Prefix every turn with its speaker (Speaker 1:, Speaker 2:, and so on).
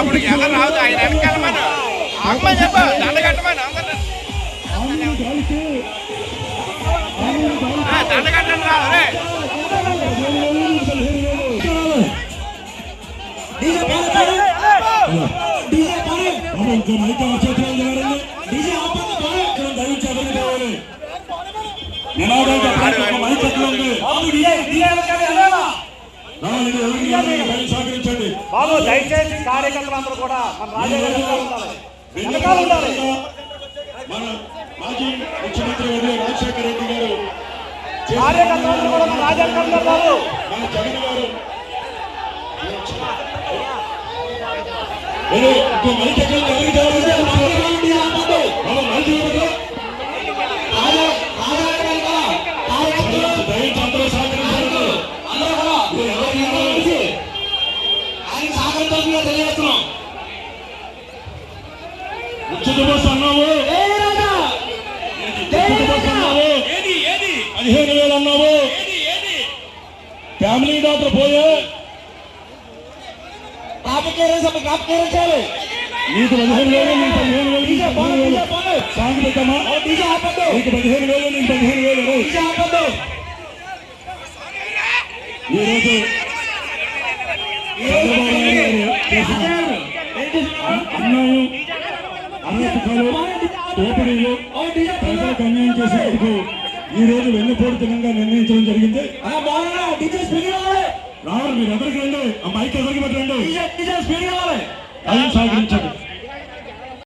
Speaker 1: అప్పుడు ఎలా రాదు ఆయన వెనకాలమని ఆగమని చెప్పు దండగట్టమని అందరూ దండగట్టండి రా రే
Speaker 2: బాబు దయచేసి కార్యకర్తలందరూ కూడా మన రాజకీయ ఉండాలి.
Speaker 3: మన మాజీ ముఖ్యమంత్రి రాజశేఖర రెడ్డి గారు
Speaker 2: కార్యకర్తలందరూ కూడా మన రాజకీయ బాబు
Speaker 3: మన జగన్ గారు అన్నావు 15,000 అన్నావు ఫ్యామిలీ డాక్టర్ పోయే నీకు 15,000 నీకు 15,000 సాగు పెట్టమ్మా నీకు 15,000 నీకు 15,000 ఈరోజు అన్యాయం అరాచకాలు దోపిడీలు ప్రజలకు అన్యాయం చేసేందుకు ఈ రోజు వెన్నుపోటుతనంగా నిర్ణయించడం జరిగింది. రావాలి మీరు ఎదురుకి రండి, ఆ మైక్ ఎదురుకి పెట్టండి, టైం సహకరించండి.